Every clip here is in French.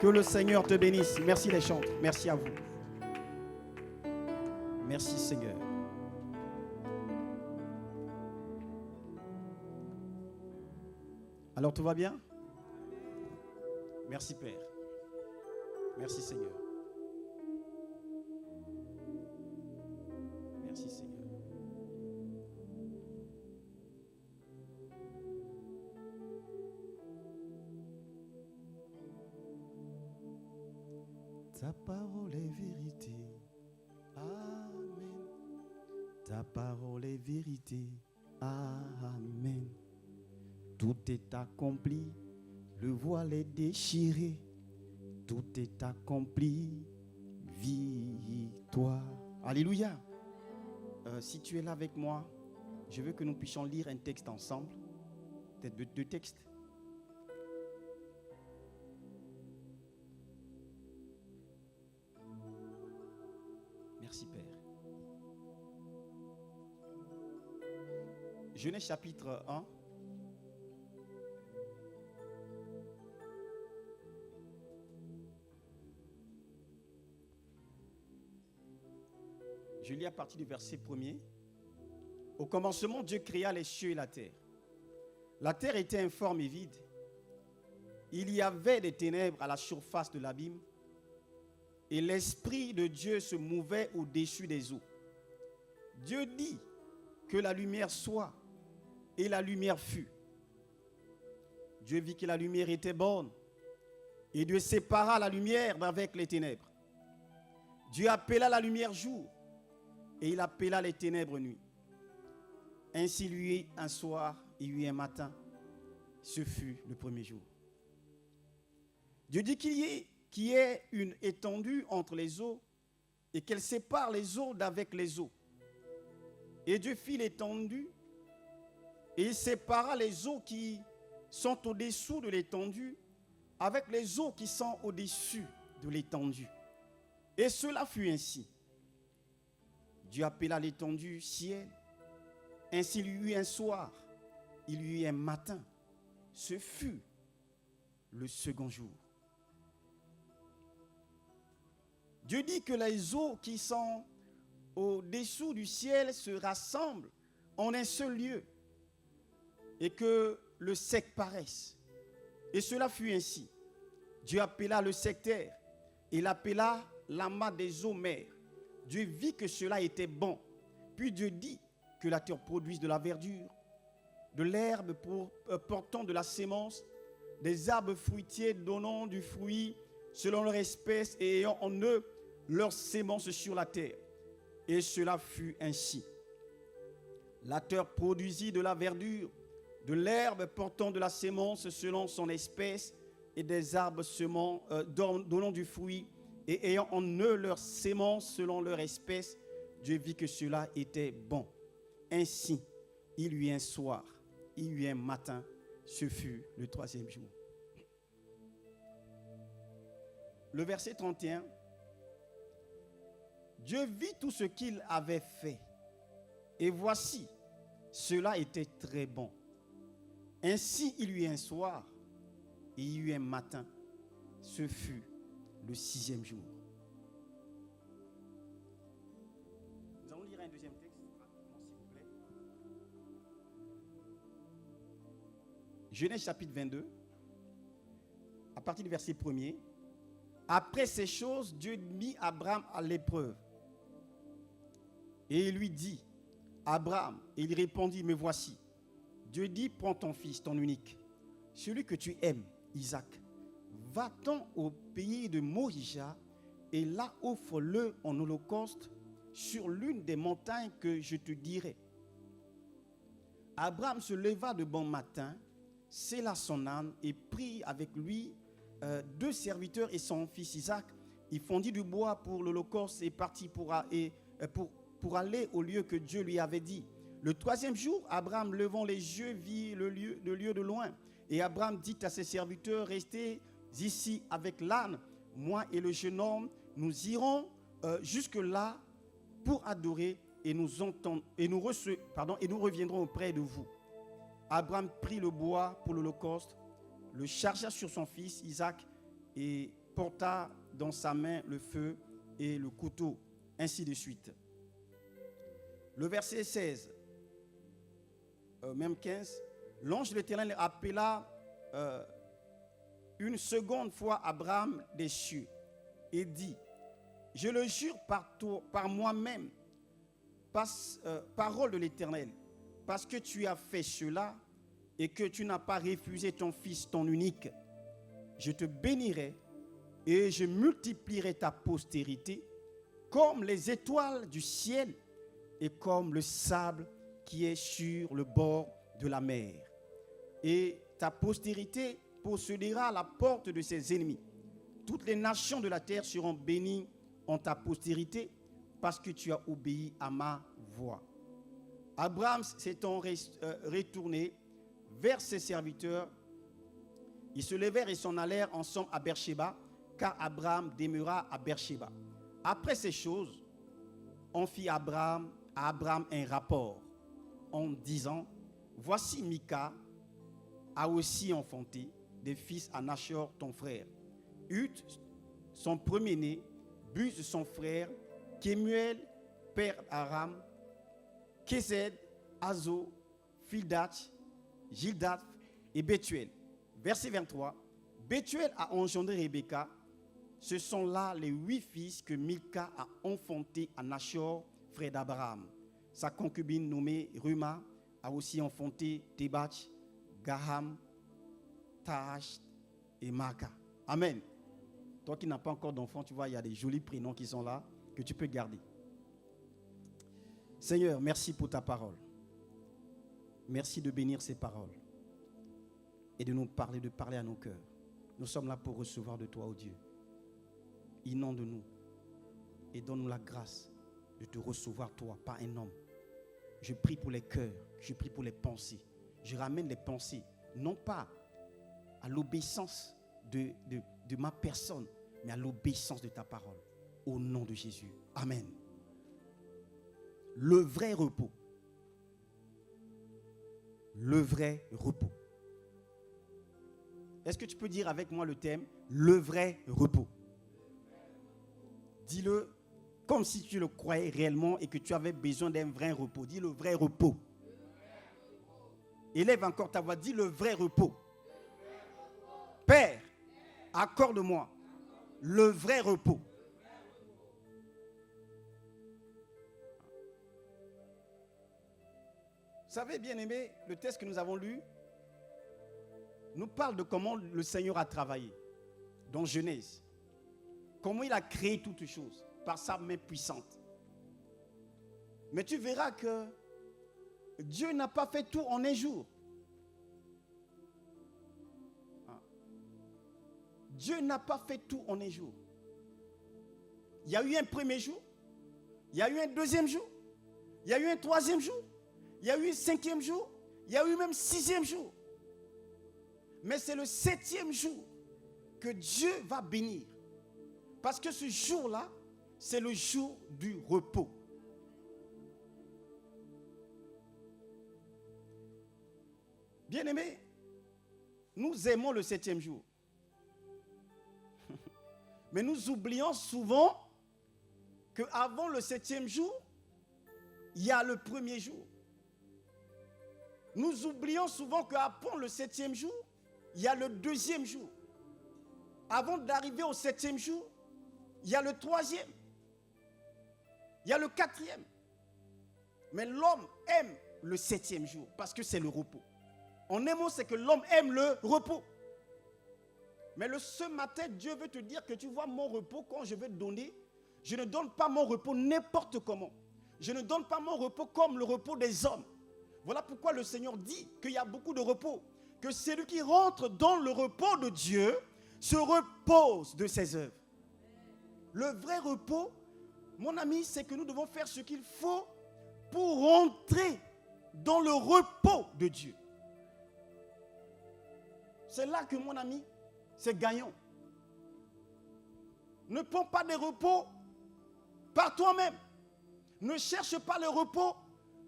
Que le Seigneur te bénisse. Merci les chantres. Merci à vous. Merci Seigneur. Alors tout va bien? Merci Père. Merci Seigneur. Merci Seigneur. Ta parole est vérité. Amen. Ta parole est vérité. Amen. Tout est accompli. Le voile est déchiré. Tout est accompli. Victoire. Alléluia. Si tu es là avec moi, je veux que nous puissions lire un texte ensemble. Peut-être deux textes. Merci Père. Genèse chapitre 1. Je lis à partir du verset 1er. Au commencement, Dieu créa les cieux et la terre. La terre était informe et vide. Il y avait des ténèbres à la surface de l'abîme. Et l'Esprit de Dieu se mouvait au-dessus des eaux. Dieu dit que la lumière soit, et la lumière fut. Dieu vit que la lumière était bonne, et Dieu sépara la lumière d'avec les ténèbres. Dieu appela la lumière jour, et il appela les ténèbres nuit. Ainsi il y eut un soir, il y eut un matin. Ce fut le premier jour. Dieu dit qu'il y ait une étendue entre les eaux et qu'elle sépare les eaux d'avec les eaux. Et Dieu fit l'étendue et il sépara les eaux qui sont au-dessous de l'étendue avec les eaux qui sont au-dessus de l'étendue. Et cela fut ainsi. Dieu appela l'étendue ciel. Ainsi il y eut un soir, il y eut un matin. Ce fut le second jour. Dieu dit que les eaux qui sont au-dessous du ciel se rassemblent en un seul lieu et que le sec paraisse. Et cela fut ainsi. Dieu appela le sectaire et l'appela l'amas des eaux mers. Dieu vit que cela était bon. Puis Dieu dit que la terre produise de la verdure, de l'herbe portant de la sémence, des arbres fruitiers donnant du fruit selon leur espèce et ayant en eux leur sémence sur la terre. Et cela fut ainsi. La terre produisit de la verdure, de l'herbe portant de la sémence selon son espèce et des arbres donnant du fruit et ayant en eux leur sémence selon leur espèce. Dieu vit que cela était bon. Ainsi, il y eut un soir, il y eut un matin, ce fut le troisième jour. Le verset 31. Dieu vit tout ce qu'il avait fait. Et voici, cela était très bon. Ainsi, il y eut un soir et il y eut un matin. Ce fut le sixième jour. Nous allons lire un deuxième texte, rapidement, s'il vous plaît. Genèse chapitre 22, à partir du verset 1er. Après ces choses, Dieu mit Abraham à l'épreuve. Et il lui dit, Abraham, et il répondit, me voici. Dieu dit, prends ton fils, ton unique, celui que tu aimes, Isaac. Va-t'en au pays de Morija et là offre-le en holocauste sur l'une des montagnes que je te dirai. Abraham se leva de bon matin, sella son âne et prit avec lui 2 serviteurs et son fils Isaac. Il fondit du bois pour l'holocauste et partit pour aller au lieu que Dieu lui avait dit. Le 3e jour, Abraham, levant les yeux, vit le lieu de loin. Et Abraham dit à ses serviteurs, restez ici avec l'âne. Moi et le jeune homme, nous irons jusque là pour adorer et nous reviendrons auprès de vous. Abraham prit le bois pour l'holocauste, le chargea sur son fils Isaac et porta dans sa main le feu et le couteau, ainsi de suite. Le verset 16, même 15, l'ange de l'Éternel appela une seconde fois Abraham des cieux et dit, je le jure par moi-même, parole de l'Éternel, parce que tu as fait cela et que tu n'as pas refusé ton fils, ton unique, je te bénirai et je multiplierai ta postérité comme les étoiles du ciel et comme le sable qui est sur le bord de la mer. Et ta postérité possédera la porte de ses ennemis. Toutes les nations de la terre seront bénies en ta postérité parce que tu as obéi à ma voix. Abraham s'étant retourné vers ses serviteurs, ils se levèrent et s'en allèrent ensemble à Beersheba, car Abraham demeura à Beersheba. Après ces choses, on fit à Abraham un rapport en disant, voici Mika a aussi enfanté des fils à Nachor, ton frère. Hut, son premier-né, Buz, son frère, Kemuel, père Aram, Kézed, Azo, Fildach, Gildaph et Bethuel. Verset 23. Bethuel a engendré Rebecca. Ce sont là les 8 fils que Milka a enfantés à Nachor, frère d'Abraham. Sa concubine nommée Ruma a aussi enfanté Tébach, Gaham, Tahash et Maaka. Amen. Toi qui n'as pas encore d'enfant, tu vois, il y a des jolis prénoms qui sont là, que tu peux garder. Seigneur, merci pour ta parole. Merci de bénir ces paroles et de nous parler, de parler à nos cœurs. Nous sommes là pour recevoir de toi, ô Dieu. Inonde-nous et donne-nous la grâce de te recevoir, toi, pas un homme. Je prie pour les cœurs, je prie pour les pensées. Je ramène les pensées, non pas à l'obéissance de ma personne, mais à l'obéissance de ta parole. Au nom de Jésus. Amen. Le vrai repos. Le vrai repos. Est-ce que tu peux dire avec moi le thème, le vrai repos? Dis-le comme si tu le croyais réellement et que tu avais besoin d'un vrai repos. Dis le vrai repos. Élève encore ta voix, dis le vrai repos. Père, accorde-moi le vrai repos. Vous savez, bien-aimés, le texte que nous avons lu nous parle de comment le Seigneur a travaillé dans Genèse. Comment il a créé toutes choses par sa main puissante. Mais tu verras que Dieu n'a pas fait tout en un jour. Dieu n'a pas fait tout en un jour. Il y a eu un premier jour, il y a eu un deuxième jour, il y a eu un troisième jour, il y a eu un cinquième jour, il y a eu même 6e jour. Mais c'est le 7e jour que Dieu va bénir. Parce que ce jour-là, c'est le jour du repos. Bien-aimés, nous aimons le 7e jour. Mais nous oublions souvent qu'avant le 7e jour, il y a le premier jour. Nous oublions souvent qu'après le 7e jour, il y a le 2e jour. Avant d'arriver au 7e jour, il y a le 3e. Il y a le 4e. Mais l'homme aime le 7e jour parce que c'est le repos. En un mot, c'est que l'homme aime le repos. Mais ce matin, Dieu veut te dire que tu vois mon repos quand je vais te donner. Je ne donne pas mon repos n'importe comment. Je ne donne pas mon repos comme le repos des hommes. Voilà pourquoi le Seigneur dit qu'il y a beaucoup de repos. Que celui qui rentre dans le repos de Dieu se repose de ses œuvres. Le vrai repos, mon ami, c'est que nous devons faire ce qu'il faut pour rentrer dans le repos de Dieu. C'est là que, mon ami, c'est gagnant. Ne prends pas des repos par toi-même. Ne cherche pas le repos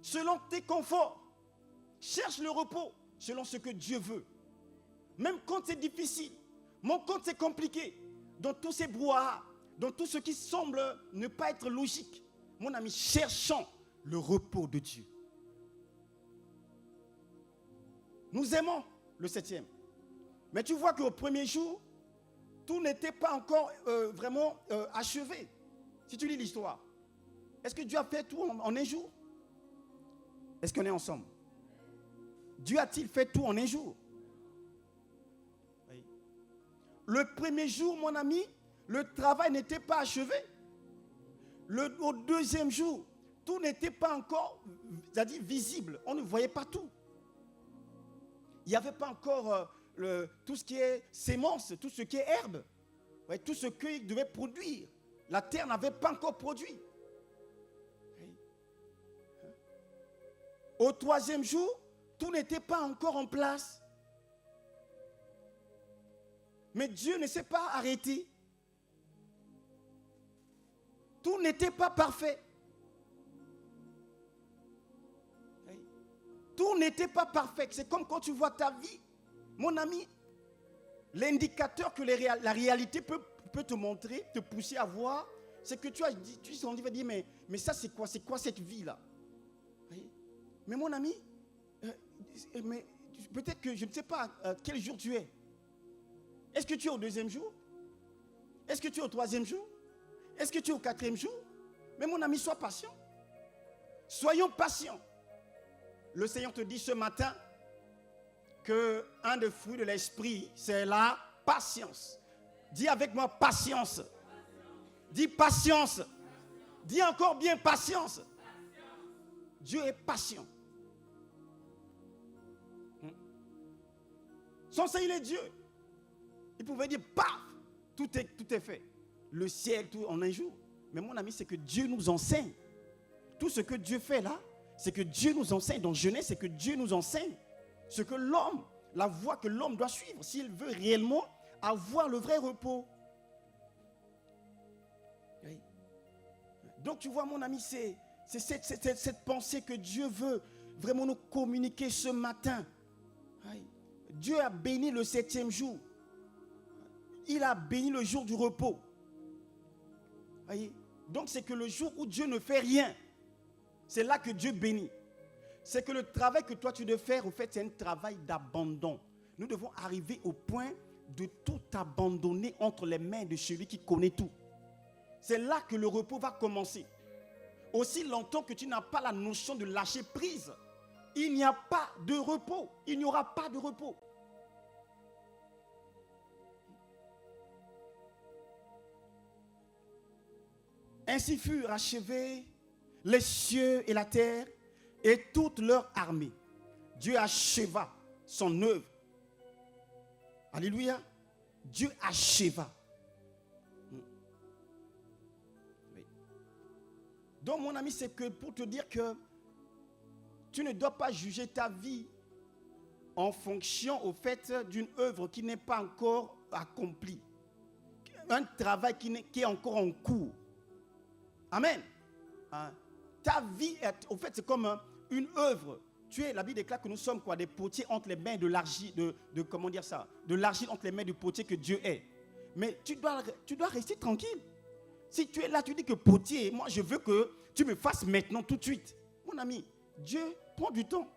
selon tes conforts. Cherche le repos selon ce que Dieu veut. Même quand c'est difficile, même quand c'est compliqué, dans tous ces brouhahas, dans tout ce qui semble ne pas être logique, mon ami, cherchons le repos de Dieu. Nous aimons le 7e. Mais tu vois qu'au premier jour, tout n'était pas encore vraiment achevé. Si tu lis l'histoire, est-ce que Dieu a fait tout en un jour? Est-ce qu'on est ensemble? Dieu a-t-il fait tout en un jour? Oui. Le premier jour, mon ami, le travail n'était pas achevé. Au deuxième jour, tout n'était pas encore, c'est-à-dire visible. On ne voyait pas tout. Il n'y avait pas encore tout ce qui est sémence, tout ce qui est herbe, ouais, tout ce qu'il devait produire. La terre n'avait pas encore produit. Oui. Au troisième jour, tout n'était pas encore en place. Mais Dieu ne s'est pas arrêté. Tout n'était pas parfait. Oui. Tout n'était pas parfait. C'est comme quand tu vois ta vie, mon ami, l'indicateur que la réalité peut te montrer, te pousser à voir, c'est que tu vas dire, mais ça c'est quoi cette vie-là? Oui. Mais mon ami, mais peut-être que je ne sais pas quel jour tu es. Est-ce que tu es au deuxième jour? Est-ce que tu es au troisième jour? Est-ce que tu es au quatrième jour? Mais mon ami, sois patient. Soyons patients. Le Seigneur te dit ce matin qu'un des fruits de l'esprit, c'est la patience. Dis avec moi patience. Dis patience. Dis encore bien patience. Dieu est patient. Son Seigneur, il est Dieu. Il pouvait dire, paf, tout est fait. Le ciel, tout en un jour. Mais mon ami, c'est que Dieu nous enseigne. Tout ce que Dieu fait là, c'est que Dieu nous enseigne. Dans Genèse, c'est que Dieu nous enseigne. Ce que l'homme, la voie que l'homme doit suivre, s'il veut réellement avoir le vrai repos. Oui. Donc tu vois, mon ami, c'est cette pensée que Dieu veut vraiment nous communiquer ce matin. Oui. Dieu a béni le 7e jour. Il a béni le jour du repos. Voyez? Donc c'est que le jour où Dieu ne fait rien, c'est là que Dieu bénit. C'est que le travail que toi tu dois faire, au fait, c'est un travail d'abandon. Nous devons arriver au point de tout abandonner entre les mains de celui qui connaît tout. C'est là que le repos va commencer. Aussi longtemps que tu n'as pas la notion de lâcher prise, il n'y a pas de repos. Il n'y aura pas de repos. Ainsi furent achevés les cieux et la terre et toute leur armée. Dieu acheva son œuvre. Alléluia. Dieu acheva. Oui. Donc mon ami, c'est que pour te dire que tu ne dois pas juger ta vie en fonction au fait d'une œuvre qui n'est pas encore accomplie. Un travail qui est encore en cours. Amen. Ta vie, au fait, c'est comme une œuvre. La Bible déclare que nous sommes quoi? Des potiers entre les mains de l'argile, comment dire ça? De l'argile entre les mains du potier que Dieu est. Mais tu dois rester tranquille. Si tu es là, tu dis que potier, moi je veux que tu me fasses maintenant tout de suite. Mon ami, Dieu prend du temps.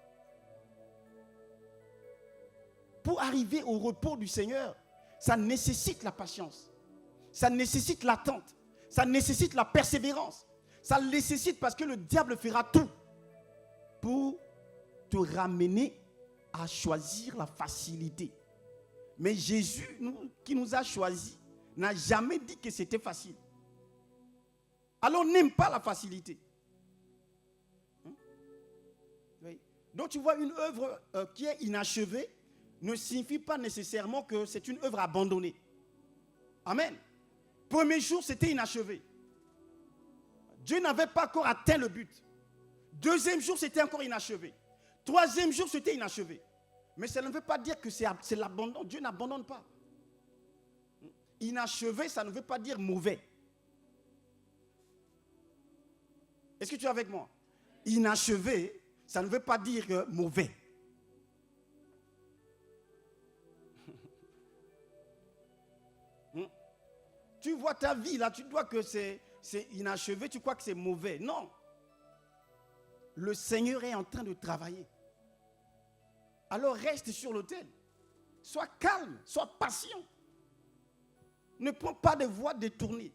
Pour arriver au repos du Seigneur, ça nécessite la patience. Ça nécessite l'attente. Ça nécessite la persévérance. Ça nécessite parce que le diable fera tout pour te ramener à choisir la facilité. Mais Jésus, qui nous a choisis, n'a jamais dit que c'était facile. Alors n'aime pas la facilité. Oui. Donc tu vois, une œuvre qui est inachevée ne signifie pas nécessairement que c'est une œuvre abandonnée. Amen. Premier jour, c'était inachevé. Dieu n'avait pas encore atteint le but. Deuxième jour, c'était encore inachevé. Troisième jour, c'était inachevé. Mais ça ne veut pas dire que c'est l'abandon. Dieu n'abandonne pas. Inachevé, ça ne veut pas dire mauvais. Est-ce que tu es avec moi? Inachevé, ça ne veut pas dire mauvais. Tu vois ta vie là, tu crois que c'est inachevé, tu crois que c'est mauvais. Non. Le Seigneur est en train de travailler. Alors reste sur l'autel. Sois calme, sois patient. Ne prends pas de voies détournées.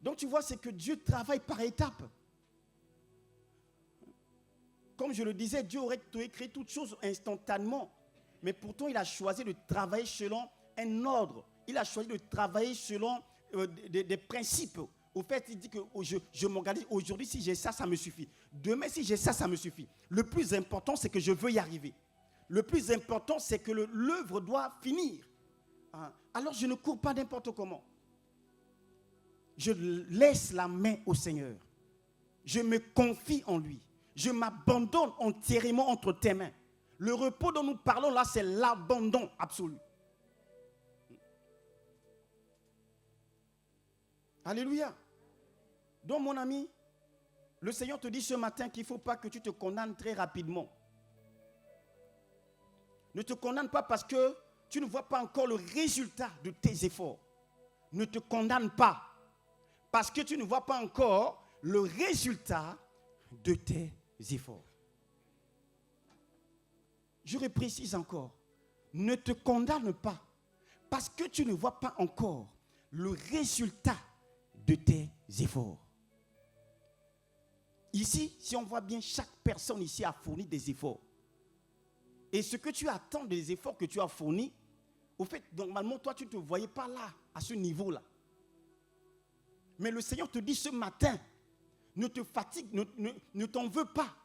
Donc tu vois, c'est que Dieu travaille par étapes. Comme je le disais, Dieu aurait créé toutes choses instantanément. Mais pourtant, il a choisi de travailler selon un ordre. Il a choisi de travailler selon des principes. Au fait, il dit que je m'organise. Aujourd'hui, si j'ai ça, ça me suffit. Demain, si j'ai ça, ça me suffit. Le plus important, c'est que je veux y arriver. Le plus important, c'est que l'œuvre doit finir. Alors, je ne cours pas n'importe comment. Je laisse la main au Seigneur. Je me confie en lui. Je m'abandonne entièrement entre tes mains. Le repos dont nous parlons là, c'est l'abandon absolu. Alléluia. Donc mon ami, le Seigneur te dit ce matin qu'il ne faut pas que tu te condamnes très rapidement. Ne te condamne pas parce que tu ne vois pas encore le résultat de tes efforts. Ne te condamne pas parce que tu ne vois pas encore le résultat de tes efforts. Je reprécise encore, ne te condamne pas parce que tu ne vois pas encore le résultat de tes efforts. Ici, si on voit bien, chaque personne ici a fourni des efforts. Et ce que tu attends des efforts que tu as fournis, au fait, normalement, toi, tu ne te voyais pas là, à ce niveau-là. Mais le Seigneur te dit ce matin, ne te fatigue, ne t'en veux pas.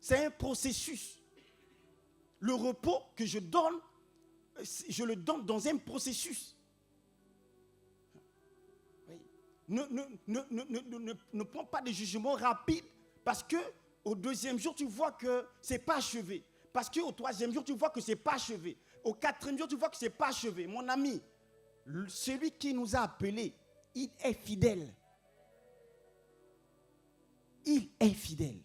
C'est un processus. Le repos que je donne, je le donne dans un processus. Oui. Ne prends pas de jugement rapide parce que au deuxième jour, tu vois que ce n'est pas achevé. Parce qu'au troisième jour, tu vois que ce n'est pas achevé. Au quatrième jour, tu vois que ce n'est pas achevé. Mon ami, celui qui nous a appelés, il est fidèle. Il est fidèle.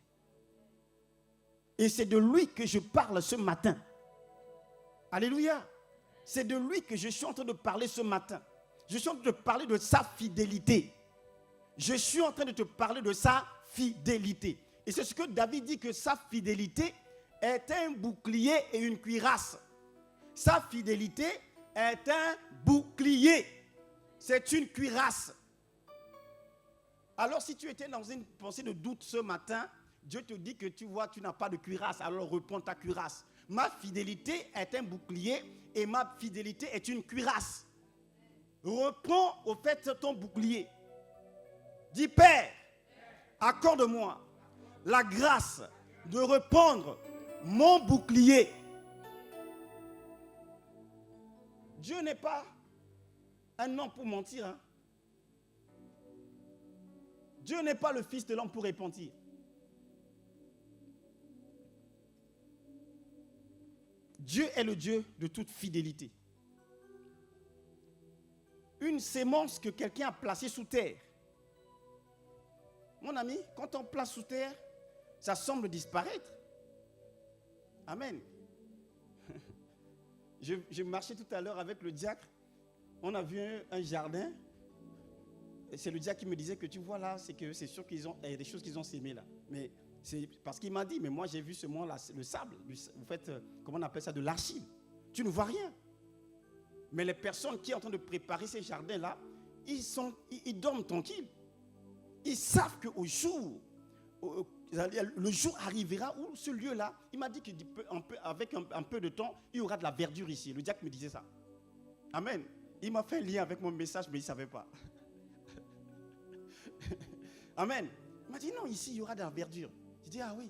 Et c'est de lui que je parle ce matin. Alléluia. C'est de lui que je suis en train de parler ce matin. Je suis en train de parler de sa fidélité. Je suis en train de te parler de sa fidélité. Et c'est ce que David dit, que sa fidélité est un bouclier et une cuirasse. Sa fidélité est un bouclier. C'est une cuirasse. Alors si tu étais dans une pensée de doute ce matin, Dieu te dit que tu vois, tu n'as pas de cuirasse, alors reprends ta cuirasse. Ma fidélité est un bouclier et ma fidélité est une cuirasse. Reprends au fait ton bouclier. Dis, Père, accorde-moi la grâce de reprendre mon bouclier. Dieu n'est pas un homme pour mentir. Hein? Dieu n'est pas le fils de l'homme pour repentir. Dieu est le Dieu de toute fidélité. Une sémence que quelqu'un a placée sous terre. Mon ami, quand on place sous terre, ça semble disparaître. Amen. Je marchais tout à l'heure avec le diacre. On a vu un jardin. Et c'est le diacre qui me disait que tu vois là, c'est sûr qu'il y a des choses qu'ils ont sémées là. Mais c'est parce qu'il m'a dit, mais moi j'ai vu seulement le sable. En fait, comment on appelle ça, de l'argile. Tu ne vois rien. Mais les personnes qui sont en train de préparer ces jardins-là, ils dorment tranquilles. Ils savent qu'au jour, le jour arrivera où ce lieu-là, il m'a dit qu'avec un peu de temps, il y aura de la verdure ici. Le diacre me disait ça. Amen. Il m'a fait un lien avec mon message, mais il ne savait pas. Amen. Il m'a dit non, ici, il y aura de la verdure. Je dis, ah oui.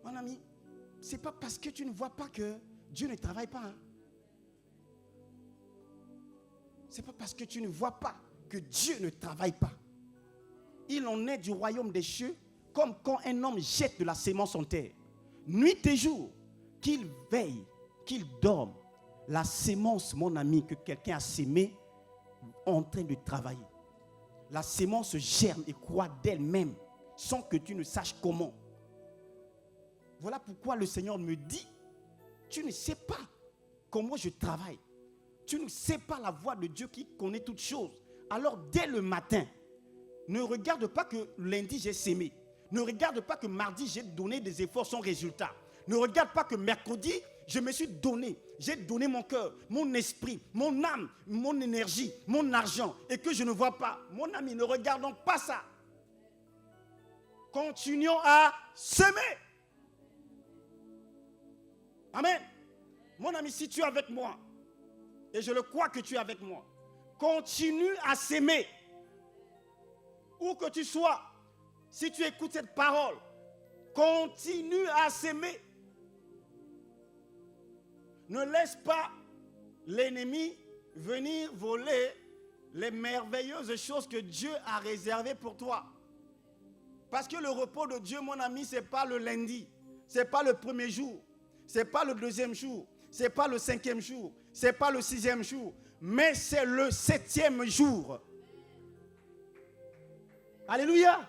Mon ami, ce n'est pas parce que tu ne vois pas que Dieu ne travaille pas. Hein. Ce n'est pas parce que tu ne vois pas que Dieu ne travaille pas. Il en est du royaume des cieux comme quand un homme jette de la sémence en terre. Nuit et jour, qu'il veille, qu'il dorme, la sémence, mon ami, que quelqu'un a sémée, en train de travailler. La sémence germe et croît d'elle-même sans que tu ne saches comment. Voilà pourquoi le Seigneur me dit tu ne sais pas comment je travaille. Tu ne sais pas la voix de Dieu qui connaît toutes choses. Alors, dès le matin, ne regarde pas que lundi, j'ai sémé. Ne regarde pas que mardi, j'ai donné des efforts sans résultat. Ne regarde pas que mercredi, je me suis donné. J'ai donné mon cœur, mon esprit, mon âme, mon énergie, mon argent. Et que je ne vois pas. Mon ami, ne regardons pas ça. Continuons à semer. Amen. Mon ami, si tu es avec moi, et je le crois que tu es avec moi, continue à s'aimer. Où que tu sois, si tu écoutes cette parole, continue à s'aimer. Ne laisse pas l'ennemi venir voler les merveilleuses choses que Dieu a réservées pour toi. Parce que le repos de Dieu, mon ami, ce n'est pas le lundi, ce n'est pas le premier jour, ce n'est pas le deuxième jour, ce n'est pas le cinquième jour, ce n'est pas le sixième jour, mais c'est le 7e jour. Alléluia.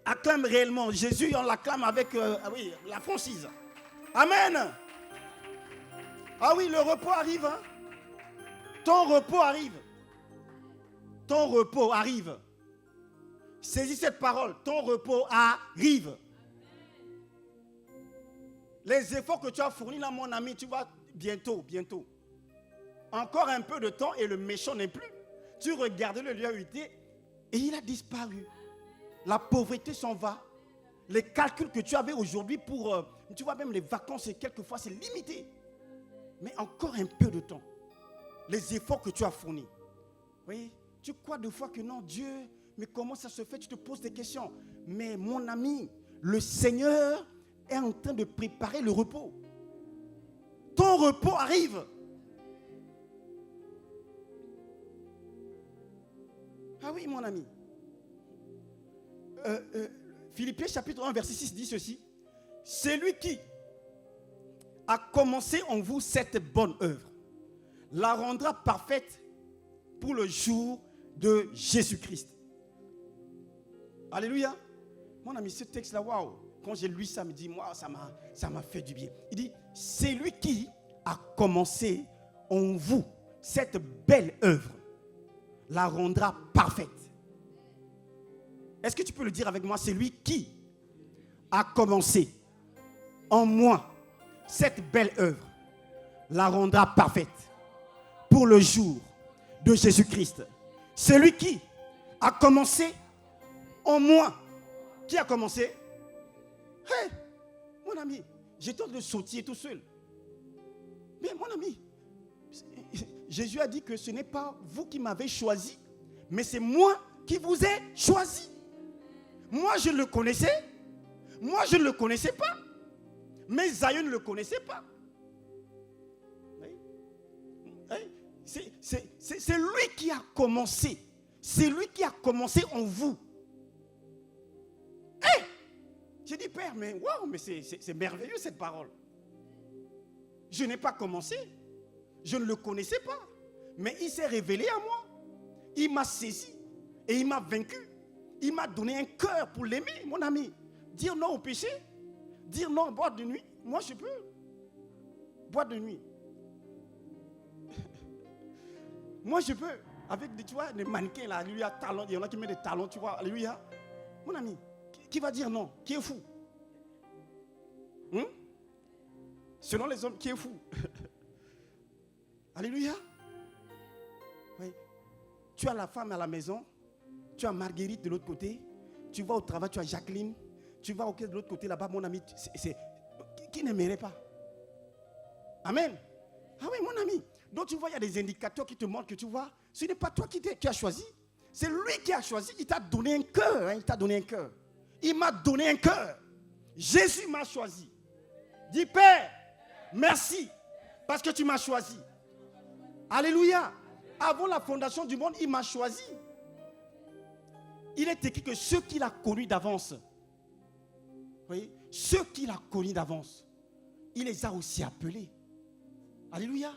Acclame réellement. Jésus, on l'acclame avec la franchise. Amen. Ah oui, le repos arrive. Hein? Ton repos arrive. Ton repos arrive. Saisis cette parole. Ton repos arrive. Les efforts que tu as fournis là, mon ami, tu vas bientôt. Encore un peu de temps et le méchant n'est plus. Tu regardais le lieu où il était et il a disparu. La pauvreté s'en va. Les calculs que tu avais aujourd'hui pour, tu vois, même les vacances, et quelquefois c'est limité. Mais encore un peu de temps. Les efforts que tu as fournis. Oui, tu crois deux fois que non, Dieu, mais comment ça se fait? Tu te poses des questions. Mais mon ami, le Seigneur est en train de préparer le repos. Ton repos arrive. Ah oui, mon ami. Philippiens chapitre 1, verset 6 dit ceci. C'est lui qui a commencé en vous cette bonne œuvre, la rendra parfaite pour le jour de Jésus-Christ. Alléluia. Mon ami, ce texte-là, waouh, quand j'ai lu ça, me dit, moi, ça m'a fait du bien. Il dit, c'est lui qui a commencé en vous cette belle œuvre, la rendra parfaite. Est-ce que tu peux le dire avec moi? C'est lui qui a commencé en moi cette belle œuvre, la rendra parfaite pour le jour de Jésus-Christ. C'est lui qui a commencé en moi. Qui a commencé? Hey, mon ami, j'étais en train de sautiller tout seul. Mais mon ami, Jésus a dit que ce n'est pas vous qui m'avez choisi, mais c'est moi qui vous ai choisi. Moi, je le connaissais. Moi, je ne le connaissais pas. Mes aïeux ne le connaissaient pas. C'est lui qui a commencé. C'est lui qui a commencé en vous. Hey! J'ai dit, Père, mais waouh, mais c'est merveilleux cette parole. Je n'ai pas commencé. Je ne le connaissais pas. Mais il s'est révélé à moi. Il m'a saisi. Et il m'a vaincu. Il m'a donné un cœur pour l'aimer, mon ami. Dire non au péché. Dire non à boire de nuit. Moi, je peux. Boire de nuit. Moi, je peux. Avec des, tu vois, des mannequins là, alléluia, talons. Il y en a qui mettent des talons, tu vois, alléluia. Mon ami, qui va dire non? Qui est fou? Selon les hommes, qui est fou? Alléluia. Oui. Tu as la femme à la maison. Tu as Marguerite de l'autre côté. Tu vas au travail, tu as Jacqueline. Tu vas de l'autre côté là-bas, mon ami. Qui n'aimerait pas? Amen. Ah oui, mon ami. Donc tu vois, il y a des indicateurs qui te montrent que tu vois, ce n'est pas toi qui as choisi. C'est lui qui a choisi. Il t'a donné un cœur. Il t'a donné un cœur. Il m'a donné un cœur. Jésus m'a choisi. Dis, Père, merci parce que tu m'as choisi. Alléluia. Avant la fondation du monde, il m'a choisi. Il est écrit que ceux qu'il a connus d'avance, vous voyez, ceux qu'il a connus d'avance, il les a aussi appelés. Alléluia.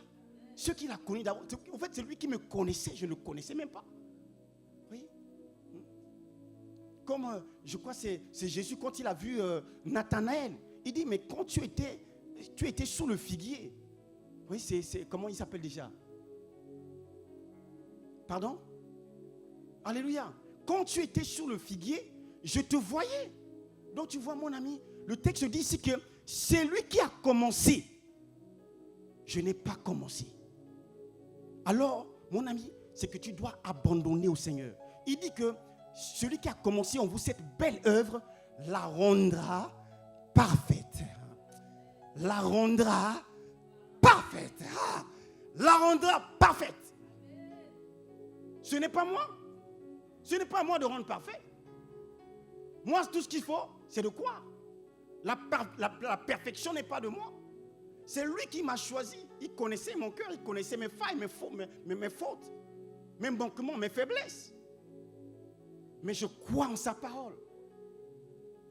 Ceux qu'il a connus d'avance. En fait, c'est lui qui me connaissait, je ne le connaissais même pas. Oui. Comme je crois que c'est Jésus, quand il a vu Nathanaël, il dit, mais quand tu tu étais sous le figuier. Oui, c'est comment il s'appelle déjà? Pardon? Alléluia. Quand tu étais sous le figuier, je te voyais. Donc tu vois mon ami, le texte dit ici que c'est lui qui a commencé. Je n'ai pas commencé. Alors, mon ami, c'est que tu dois abandonner au Seigneur. Il dit que celui qui a commencé en vous cette belle œuvre la rendra parfaite. La rendra parfaite. La rendra parfaite. Ce n'est pas moi. Ce n'est pas à moi de rendre parfait. Moi, tout ce qu'il faut, c'est de croire. La perfection n'est pas de moi. C'est lui qui m'a choisi. Il connaissait mon cœur, il connaissait mes failles, mes fautes, mes manquements, mes faiblesses. Mais je crois en sa parole.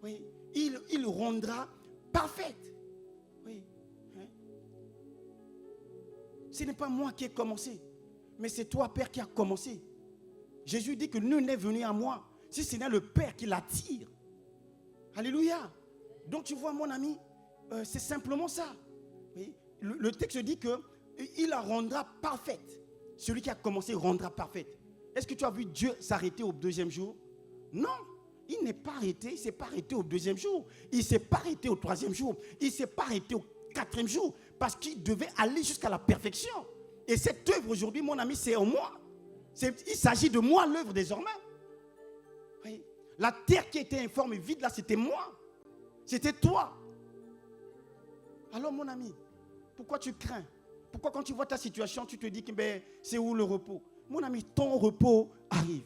Oui, il rendra parfaite. Oui. Hein? Ce n'est pas moi qui ai commencé, mais c'est toi, Père, qui a commencé. Jésus dit que nul n'est venu à moi si ce n'est le Père qui l'attire. Alléluia. Donc tu vois, mon ami, c'est simplement ça. Oui. Le texte dit qu'il la rendra parfaite. Celui qui a commencé rendra parfaite. Est-ce que tu as vu Dieu s'arrêter au deuxième jour? Non. Il n'est pas arrêté. Il ne s'est pas arrêté au deuxième jour. Il ne s'est pas arrêté au troisième jour. Il ne s'est pas arrêté au quatrième jour. Parce qu'il devait aller jusqu'à la perfection. Et cette œuvre aujourd'hui, mon ami, c'est en moi. Il s'agit de moi, l'œuvre désormais. Oui. La terre qui était informe et vide, là, c'était moi. C'était toi. Alors, mon ami, pourquoi tu crains? Pourquoi quand tu vois ta situation, tu te dis que c'est où le repos? Mon ami, ton repos arrive.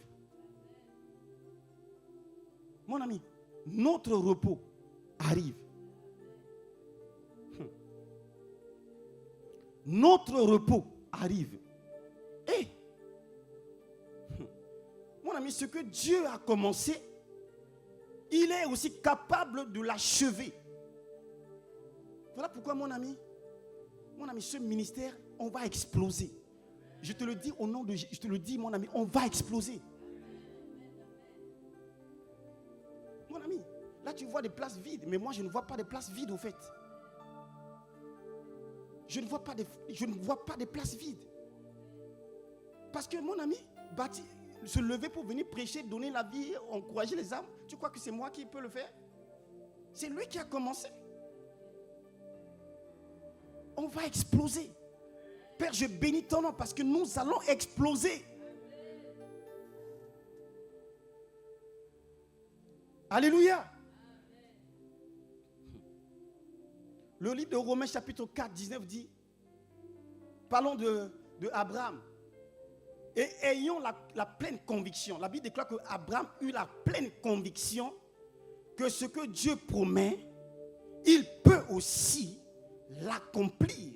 Mon ami, notre repos arrive. Notre repos arrive. Et, mon ami, ce que Dieu a commencé, il est aussi capable de l'achever. Voilà pourquoi, mon ami, ce ministère, on va exploser. Je te le dis au nom de Jésus, je te le dis, mon ami, on va exploser. Mon ami, là tu vois des places vides, mais moi je ne vois pas de places vides au fait. Je ne vois pas des places vides. Parce que mon ami, se lever pour venir prêcher, donner la vie, encourager les âmes, tu crois que c'est moi qui peux le faire? C'est lui qui a commencé. On va exploser. Père, je bénis ton nom parce que nous allons exploser. Alléluia. Le livre de Romains chapitre 4, 19 dit, parlons de Abraham. Et ayons la pleine conviction. La Bible déclare que Abraham eut la pleine conviction que ce que Dieu promet, il peut aussi l'accomplir.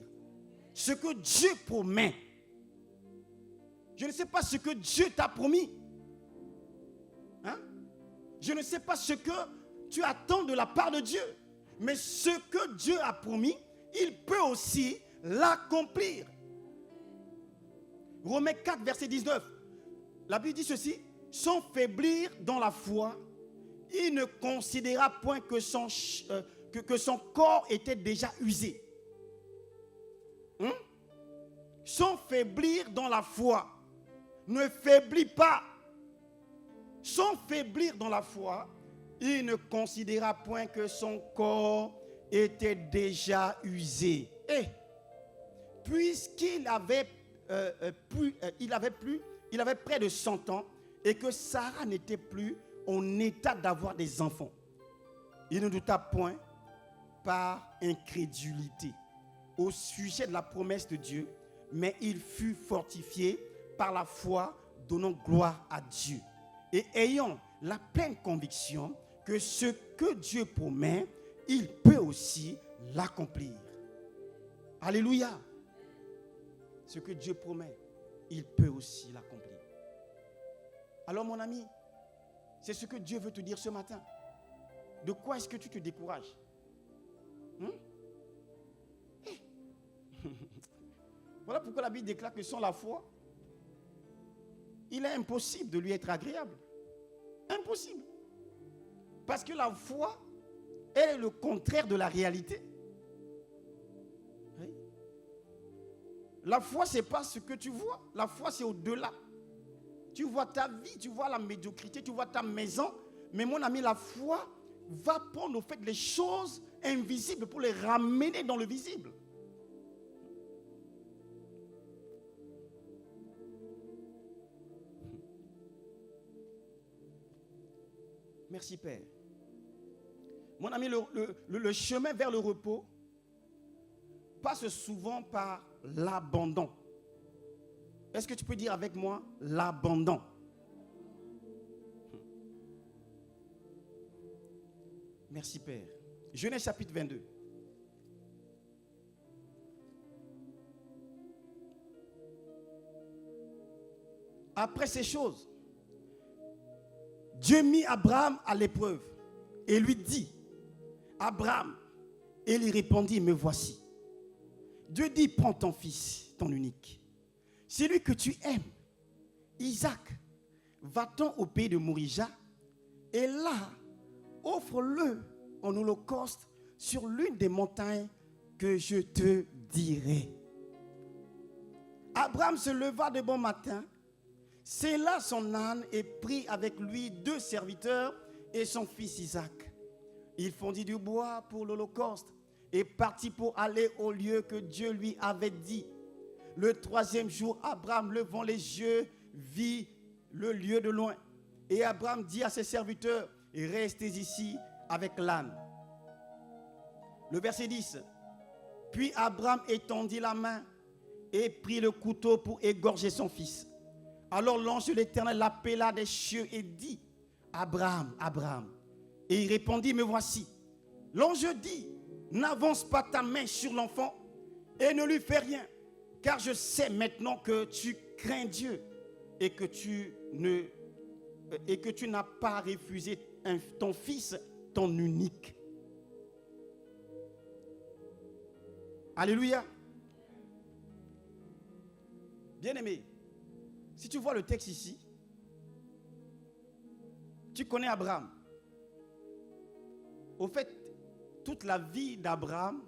Ce que Dieu promet. Je ne sais pas ce que Dieu t'a promis. Hein? Je ne sais pas ce que tu attends de la part de Dieu. Mais ce que Dieu a promis, il peut aussi l'accomplir. Romains 4, verset 19. La Bible dit ceci. Sans faiblir dans la foi, il ne considéra point que son corps était déjà usé. Sans faiblir dans la foi. Ne faiblis pas. Sans faiblir dans la foi, il ne considéra point que son corps était déjà usé. Et puisqu'il avait près de 100 ans et que Sarah n'était plus en état d'avoir des enfants, il ne douta point par incrédulité au sujet de la promesse de Dieu, mais il fut fortifié par la foi, donnant gloire à Dieu. Et ayant la pleine conviction que ce que Dieu promet, il peut aussi l'accomplir. Alléluia. Ce que Dieu promet, il peut aussi l'accomplir. Alors mon ami, c'est ce que Dieu veut te dire ce matin. De quoi est-ce que tu te décourages? Voilà pourquoi la Bible déclare que sans la foi, il est impossible de lui être agréable. Impossible. Parce que la foi est le contraire de la réalité. La foi, ce n'est pas ce que tu vois. La foi, c'est au-delà. Tu vois ta vie, tu vois la médiocrité, tu vois ta maison. Mais mon ami, la foi va prendre au fait les choses invisibles pour les ramener dans le visible. Merci Père. Mon ami, le chemin vers le repos passe souvent par l'abandon. Est-ce que tu peux dire avec moi l'abandon? Merci Père. Genèse chapitre 22. Après ces choses, Dieu mit Abraham à l'épreuve et lui dit, Abraham, et il répondit, me voici. Dieu dit, prends ton fils, ton unique, celui que tu aimes, Isaac, va-t'en au pays de Morija, et là, offre-le en holocauste sur l'une des montagnes que je te dirai. Abraham se leva de bon matin, sella son âne et prit avec lui 2 serviteurs et son fils Isaac. Il fondit du bois pour l'holocauste et partit pour aller au lieu que Dieu lui avait dit. Le 3e jour, Abraham, levant les yeux, vit le lieu de loin. Et Abraham dit à ses serviteurs, restez ici avec l'âne. Le verset 10. Puis Abraham étendit la main et prit le couteau pour égorger son fils. Alors l'ange de l'Éternel l'appela des cieux et dit, Abraham, Abraham. Et il répondit, me voici. L'ange dit, n'avance pas ta main sur l'enfant et ne lui fais rien, car je sais maintenant que tu crains Dieu et que tu n'as pas refusé ton fils, ton unique. Alléluia. Bien-aimé, si tu vois le texte ici, tu connais Abraham. Au fait, toute la vie d'Abraham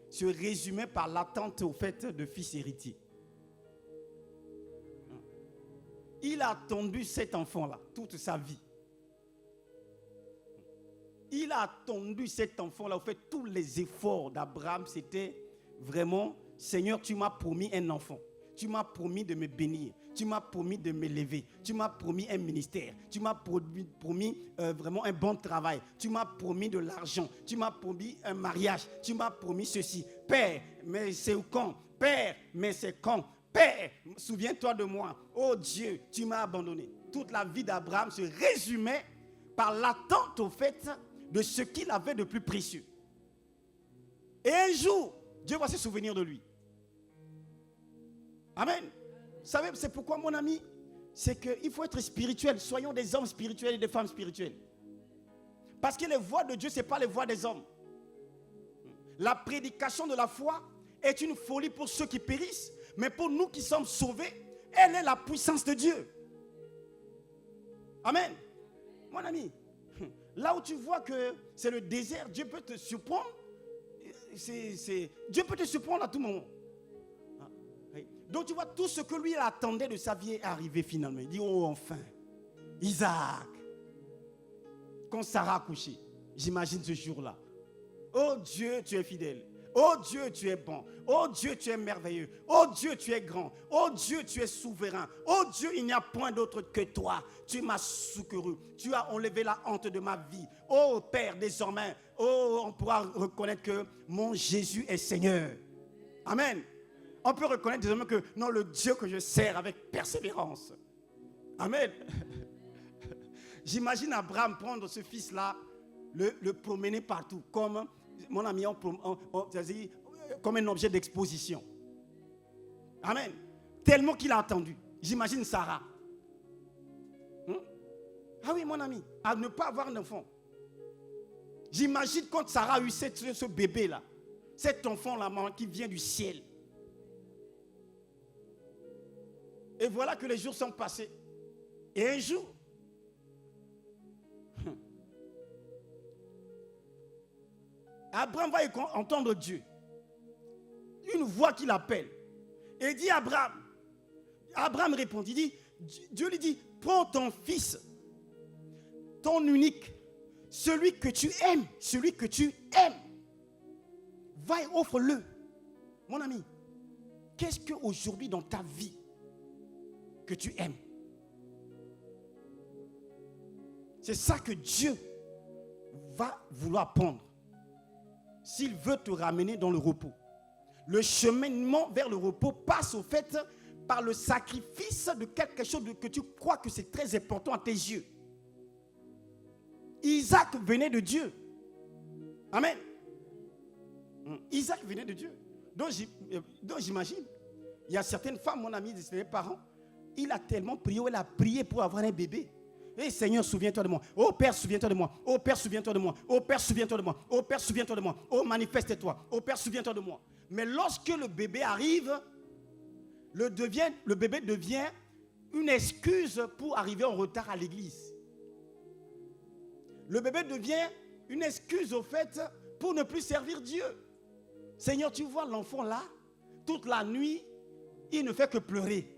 se résumait par l'attente au fait de fils héritier. Il a attendu cet enfant-là toute sa vie. Il a attendu cet enfant-là. Au fait, tous les efforts d'Abraham, c'était vraiment, Seigneur, tu m'as promis un enfant. Tu m'as promis de me bénir. Tu m'as promis de m'élever. Tu m'as promis un ministère. Tu m'as promis vraiment un bon travail. Tu m'as promis de l'argent. Tu m'as promis un mariage. Tu m'as promis ceci. Père, mais c'est quand? Père, mais c'est quand? Père, souviens-toi de moi. Oh Dieu, tu m'as abandonné. Toute la vie d'Abraham se résumait par l'attente au fait de ce qu'il avait de plus précieux. Et un jour, Dieu va se souvenir de lui. Amen. Vous savez, c'est pourquoi, mon ami, c'est qu'il faut être spirituel. Soyons des hommes spirituels et des femmes spirituelles. Parce que les voies de Dieu, ce n'est pas les voies des hommes. La prédication de la foi est une folie pour ceux qui périssent. Mais pour nous qui sommes sauvés, elle est la puissance de Dieu. Amen. Mon ami, là où tu vois que c'est le désert, Dieu peut te surprendre. Dieu peut te surprendre à tout moment. Donc tu vois, tout ce que lui attendait de sa vie est arrivé finalement. Il dit, oh enfin, Isaac. Quand Sarah a couché, j'imagine ce jour-là. Oh Dieu, tu es fidèle. Oh Dieu, tu es bon. Oh Dieu, tu es merveilleux. Oh Dieu, tu es grand. Oh Dieu, tu es souverain. Oh Dieu, il n'y a point d'autre que toi. Tu m'as secouru. Tu as enlevé la honte de ma vie. Oh Père, désormais, oh, on pourra reconnaître que mon Jésus est Seigneur. Amen. On peut reconnaître désormais que non, le Dieu que je sers avec persévérance. Amen. J'imagine Abraham prendre ce fils-là, le promener partout, comme mon ami, comme un objet d'exposition. Amen. Tellement qu'il a attendu. J'imagine Sarah. Ah oui, mon ami, à ne pas avoir d'enfant. J'imagine quand Sarah a eu ce bébé-là, cet enfant-là qui vient du ciel. Et voilà que les jours sont passés. Et un jour, Abraham va entendre Dieu. Une voix qui l'appelle. Et dit à Abraham. Abraham répondit, Dieu lui dit, prends ton fils, ton unique, celui que tu aimes, va et offre-le. Mon ami, qu'est-ce qu'aujourd'hui dans ta vie que tu aimes? C'est ça que Dieu va vouloir prendre s'il veut te ramener dans le repos. Le cheminement vers le repos passe au fait par le sacrifice de quelque chose que tu crois que c'est très important à tes yeux. Isaac venait de Dieu. Amen. Isaac venait de Dieu. Donc j'imagine, il y a certaines femmes, mon ami, ses parents, il a tellement prié, elle a prié pour avoir un bébé. Et Seigneur, souviens-toi de moi. Oh Père, souviens-toi de moi. Oh Père, souviens-toi de moi. Oh Père, souviens-toi de moi. Oh Père, souviens-toi de moi. Oh, manifeste-toi. Oh Père, souviens-toi de moi. Mais lorsque le bébé arrive, le bébé devient une excuse pour arriver en retard à l'église. Le bébé devient une excuse au fait pour ne plus servir Dieu. Seigneur, tu vois l'enfant là, toute la nuit, il ne fait que pleurer.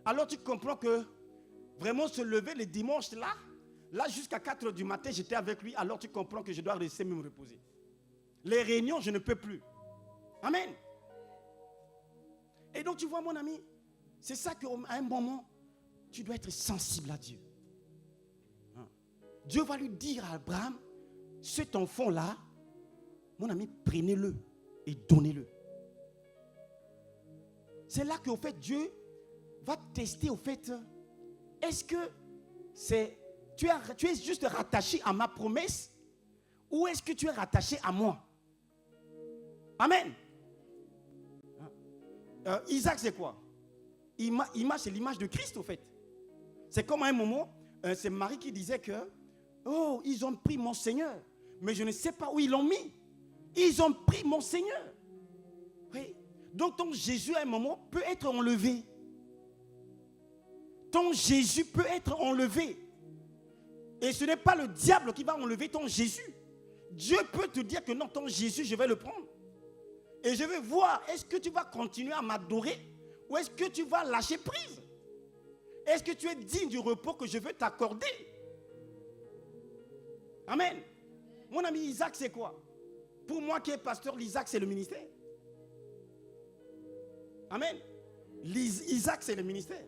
Alors tu comprends que vraiment se lever le dimanche là jusqu'à 4 h du matin, j'étais avec lui, alors tu comprends que je dois rester me reposer. Les réunions, je ne peux plus. Amen. Et donc tu vois mon ami, c'est ça qu'à un moment, tu dois être sensible à Dieu. Dieu va lui dire à Abraham, cet enfant-là, mon ami, prenez-le et donnez-le. C'est là qu'au fait, Dieu va tester au fait, est-ce que tu es juste rattaché à ma promesse ou est-ce que tu es rattaché à moi? Amen. Isaac, c'est quoi? Image, c'est l'image de Christ, au fait. C'est comme à un moment, c'est Marie qui disait que, oh, ils ont pris mon Seigneur, mais je ne sais pas où ils l'ont mis. Ils ont pris mon Seigneur. Oui. Donc ton Jésus, à un moment, peut être enlevé. Ton Jésus peut être enlevé. Et ce n'est pas le diable qui va enlever ton Jésus. Dieu peut te dire que non, ton Jésus, je vais le prendre. Et je vais voir, est-ce que tu vas continuer à m'adorer ou est-ce que tu vas lâcher prise? Est-ce que tu es digne du repos que je veux t'accorder? Amen. Mon ami, Isaac, c'est quoi? Pour moi qui est pasteur, l'Isaac, c'est le ministère. Amen. Isaac, c'est le ministère.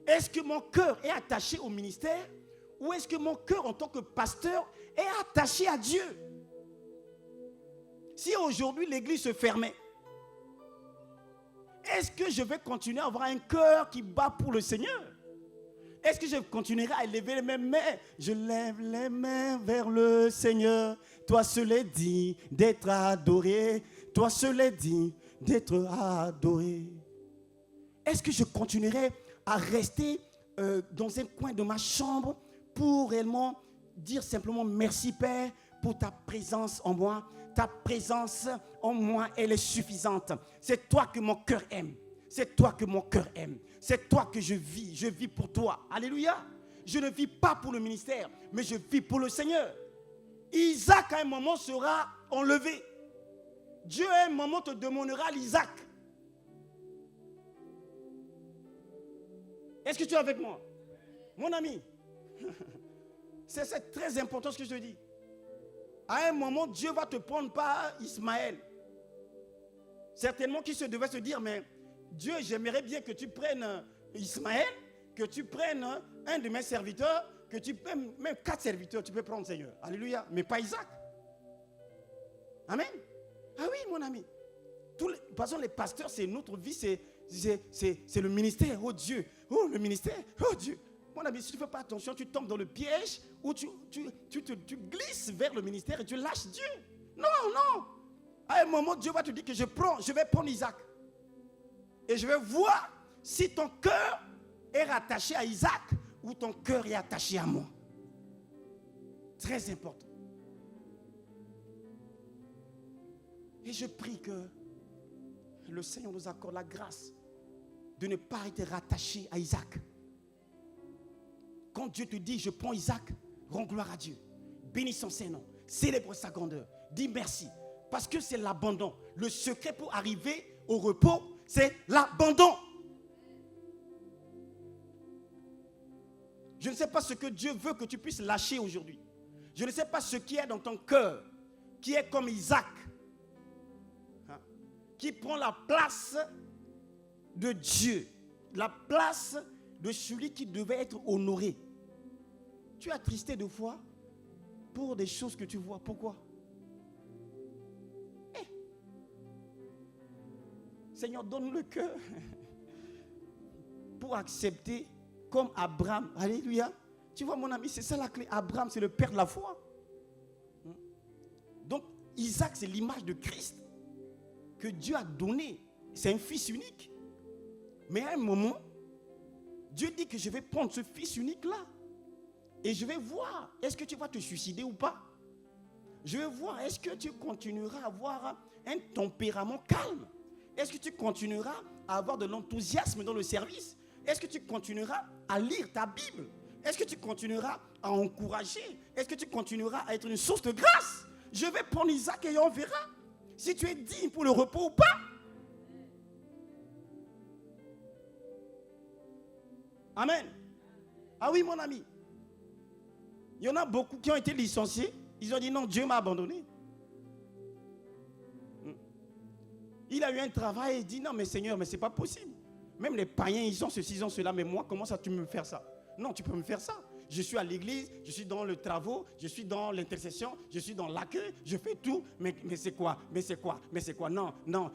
Est-ce que mon cœur est attaché au ministère ou est-ce que mon cœur en tant que pasteur est attaché à Dieu? Si aujourd'hui l'église se fermait, est-ce que je vais continuer à avoir un cœur qui bat pour le Seigneur? Est-ce que je continuerai à élever les mêmes mains? Je lève les mains vers le Seigneur. Toi seul est digne d'être adoré. Toi seul est digne d'être adoré. Est-ce que je continuerai à rester dans un coin de ma chambre pour réellement dire simplement merci Père pour ta présence en moi? Ta présence en moi, elle est suffisante. C'est toi que mon cœur aime. C'est toi que mon cœur aime. C'est toi que je vis pour toi. Alléluia. Je ne vis pas pour le ministère, mais je vis pour le Seigneur. Isaac à un moment sera enlevé. Dieu à un moment te demandera l'Isaac. Est-ce que tu es avec moi? Mon ami, c'est très important ce que je te dis. À un moment, Dieu va te prendre par Ismaël. Certainement qu'il se devait se dire, mais Dieu, j'aimerais bien que tu prennes Ismaël, que tu prennes un de mes serviteurs, que tu prennes même 4 serviteurs, tu peux prendre Seigneur. Alléluia. Mais pas Isaac. Amen. Ah oui, mon ami. Par exemple, les pasteurs, c'est notre vie, c'est le ministère. Oh Dieu. Oh, le ministère. Oh Dieu. Mon ami, si tu ne fais pas attention, tu tombes dans le piège où tu glisses vers le ministère et tu lâches Dieu. Non, non. À un moment, Dieu va te dire que je vais prendre Isaac. Et je vais voir si ton cœur est rattaché à Isaac ou ton cœur est attaché à moi. Très important. Et je prie que le Seigneur nous accorde la grâce de ne pas être rattaché à Isaac. Quand Dieu te dit, je prends Isaac, rends gloire à Dieu. Bénis son Saint-Nom. Célèbre sa grandeur. Dis merci. Parce que c'est l'abandon. Le secret pour arriver au repos, c'est l'abandon. Je ne sais pas ce que Dieu veut que tu puisses lâcher aujourd'hui. Je ne sais pas ce qui est dans ton cœur, qui est comme Isaac, qui prend la place de Dieu, la place de celui qui devait être honoré. Tu es attristé de foi pour des choses que tu vois. Pourquoi? Seigneur, donne-nous le cœur pour accepter comme Abraham. Alléluia. Tu vois, mon ami, c'est ça la clé. Abraham, c'est le père de la foi. Donc, Isaac, c'est l'image de Christ que Dieu a donné. C'est un fils unique. Mais à un moment, Dieu dit que je vais prendre ce fils unique-là et je vais voir, est-ce que tu vas te suicider ou pas? Je vais voir, est-ce que tu continueras à avoir un tempérament calme? Est-ce que tu continueras à avoir de l'enthousiasme dans le service? Est-ce que tu continueras à lire ta Bible? Est-ce que tu continueras à encourager? Est-ce que tu continueras à être une source de grâce? Je vais prendre Isaac et on verra si tu es digne pour le repos ou pas. Amen. Ah oui, mon ami. Il y en a beaucoup qui ont été licenciés. Ils ont dit non, Dieu m'a abandonné. Il a eu un travail et il dit non, mais Seigneur, mais c'est pas possible. Même les païens, ils ont ceci, ils ont cela, mais moi, comment ça tu me faire ça? Non, tu peux me faire ça. Je suis à l'église, je suis dans le travaux, je suis dans l'intercession, je suis dans l'accueil, je fais tout, mais c'est quoi? Mais c'est quoi? Mais c'est quoi? Non,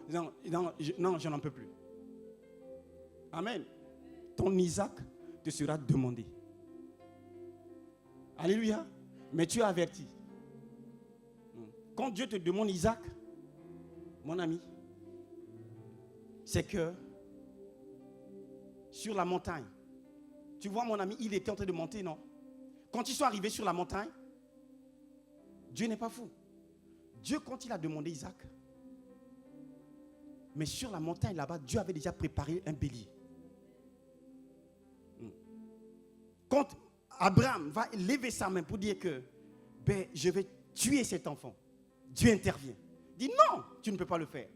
je n'en peux plus. Amen. Ton Isaac te sera demandé. Alléluia. Mais tu es averti. Quand Dieu te demande Isaac, mon ami, c'est que sur la montagne, tu vois mon ami, il était en train de monter, non? Quand ils sont arrivés sur la montagne, Dieu n'est pas fou. Dieu, quand il a demandé Isaac, mais sur la montagne là-bas, Dieu avait déjà préparé un bélier. Quand Abraham va lever sa main pour dire que je vais tuer cet enfant, Dieu intervient. Il dit non, tu ne peux pas le faire.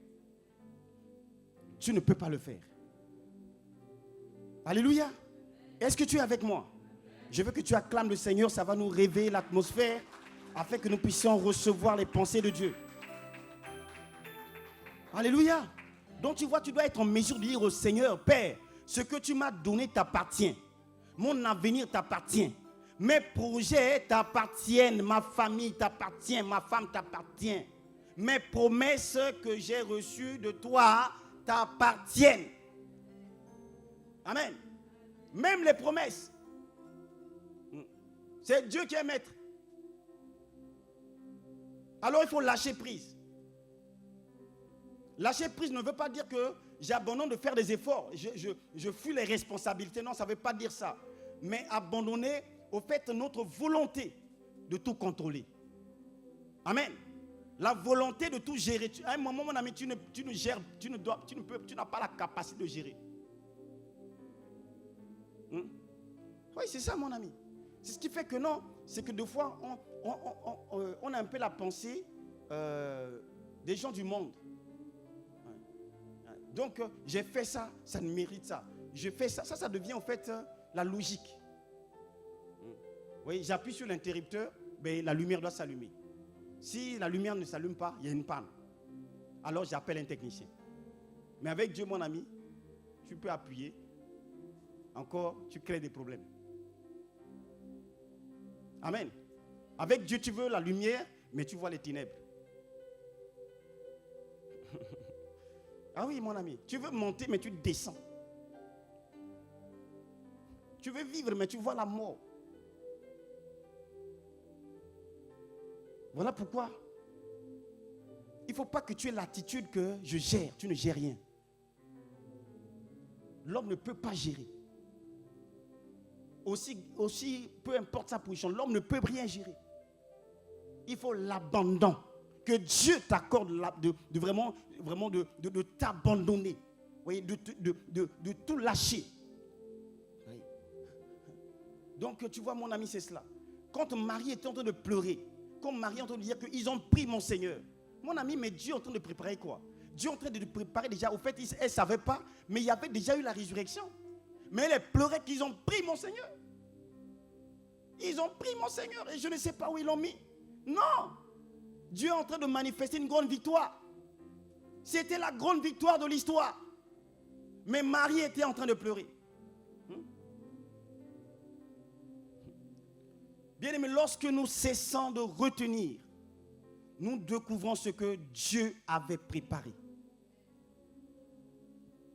Tu ne peux pas le faire. Alléluia. Est-ce que tu es avec moi? Je veux que tu acclames le Seigneur, ça va nous réveiller l'atmosphère afin que nous puissions recevoir les pensées de Dieu. Alléluia. Donc tu vois, tu dois être en mesure de dire au Seigneur, Père, ce que tu m'as donné t'appartient. Mon avenir t'appartient. Mes projets t'appartiennent. Ma famille t'appartient. Ma femme t'appartient. Mes promesses que j'ai reçues de toi t'appartiennent. Amen. Même les promesses. C'est Dieu qui est maître. Alors il faut lâcher prise. Lâcher prise ne veut pas dire que j'abandonne de faire des efforts. Je fuis les responsabilités. Non, ça ne veut pas dire ça. Mais abandonner au fait notre volonté de tout contrôler. Amen. La volonté de tout gérer. À un moment, mon ami, tu n'as pas la capacité de gérer. Oui, c'est ça, mon ami. C'est ce qui fait que non, c'est que des fois, on a un peu la pensée des gens du monde. Donc, j'ai fait ça, ça ne mérite ça. Je fais ça, ça devient en fait la logique. Oui, j'appuie sur l'interrupteur, mais la lumière doit s'allumer. Si la lumière ne s'allume pas, il y a une panne. Alors, j'appelle un technicien. Mais avec Dieu, mon ami, tu peux appuyer. Encore, tu crées des problèmes. Amen. Avec Dieu, tu veux la lumière, mais tu vois les ténèbres. Ah oui, mon ami. Tu veux monter, mais tu descends. Tu veux vivre, mais tu vois la mort. Voilà pourquoi il ne faut pas que tu aies l'attitude que je gère. Tu ne gères rien. L'homme ne peut pas gérer. Aussi, peu importe sa position, l'homme ne peut rien gérer. Il faut l'abandon. Que Dieu t'accorde de vraiment de t'abandonner. Oui, de tout lâcher. Oui. Donc, tu vois, mon ami, c'est cela. Quand Marie était en train de pleurer, quand Marie est en train de dire qu'ils ont pris mon Seigneur, Mon ami, mais Dieu est en train de préparer quoi? Dieu est en train de préparer déjà. Au fait, elle ne savait pas, mais il y avait déjà eu la résurrection. Mais elle pleurait qu'ils ont pris mon Seigneur. Ils ont pris mon Seigneur et je ne sais pas où ils l'ont mis. Non! Dieu est en train de manifester une grande victoire. C'était la grande victoire de l'histoire. Mais Marie était en train de pleurer. Bien aimé, lorsque nous cessons de retenir, nous découvrons ce que Dieu avait préparé.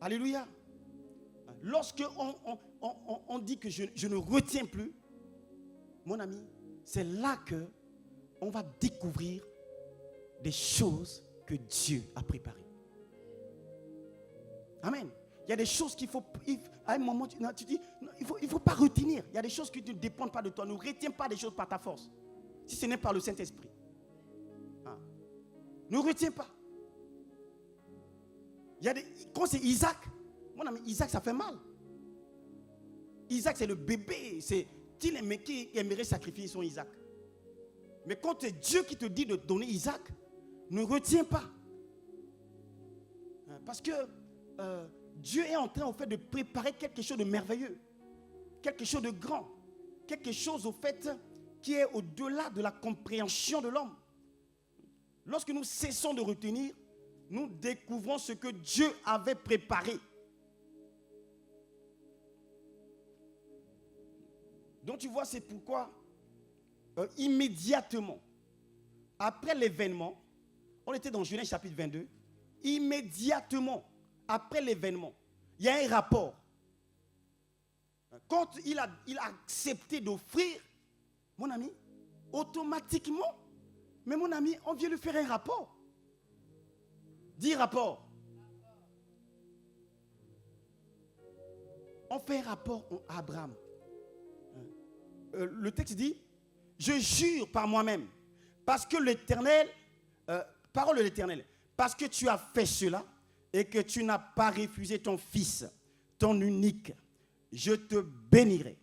Alléluia. Lorsque on dit que je ne retiens plus, mon ami, c'est là que on va découvrir des choses que Dieu a préparées. Amen. Il y a des choses qu'il faut, à un moment, tu dis, il faut pas retenir. Il y a des choses qui ne dépendent pas de toi. Ne retiens pas des choses par ta force. Si ce n'est par le Saint-Esprit. Ne retiens pas. Quand c'est Isaac, mon ami, Isaac, ça fait mal. Isaac, c'est le bébé. C'est qui aimerait sacrifier son Isaac. Mais quand c'est Dieu qui te dit de donner Isaac, ne retiens pas. Parce que Dieu est en train, au fait, de préparer quelque chose de merveilleux. Quelque chose de grand. Quelque chose, au fait, qui est au-delà de la compréhension de l'homme. Lorsque nous cessons de retenir, nous découvrons ce que Dieu avait préparé. Donc tu vois, c'est pourquoi immédiatement, après l'événement, on était dans Genèse chapitre 22, immédiatement après l'événement, il y a un rapport. Quand il a accepté d'offrir, mon ami, automatiquement, mais mon ami, on vient lui faire un rapport. Dis rapport. On fait un rapport à Abraham. Le texte dit, je jure par moi-même, parce que l'Éternel, parole de l'Éternel, parce que tu as fait cela et que tu n'as pas refusé ton fils, ton unique, je te bénirai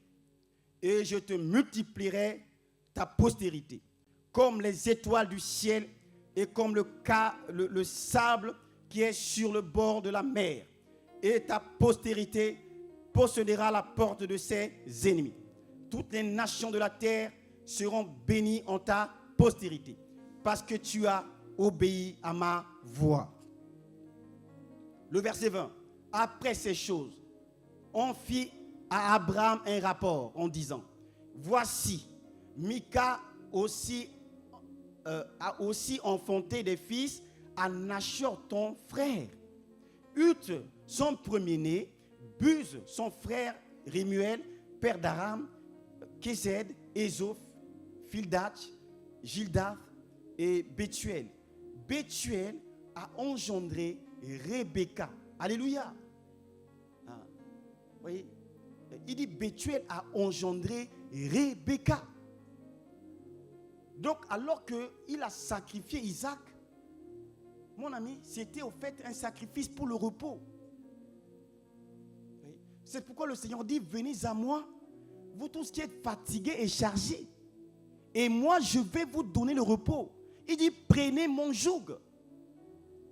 et je te multiplierai ta postérité, comme les étoiles du ciel et comme le sable qui est sur le bord de la mer. Et ta postérité possédera la porte de ses ennemis. Toutes les nations de la terre seront bénies en ta postérité, parce que tu as obéi à ma voix. Le verset 20. Après ces choses, on fit à Abraham un rapport en disant, voici, Mika a aussi enfanté des fils à Nachor ton frère. Ut son premier-né, Buz son frère Rémuel, père d'Aram, Kézed, Ézoph, Fildach, Gildaf et Bethuel. Bethuel a engendré Rebecca. Alléluia. Vous voyez, il dit Bethuel a engendré Rebecca. Donc, alors qu'il a sacrifié Isaac, mon ami, c'était au fait un sacrifice pour le repos. C'est pourquoi le Seigneur dit, venez à moi, vous tous qui êtes fatigués et chargés, et moi je vais vous donner le repos. Il dit, prenez mon joug,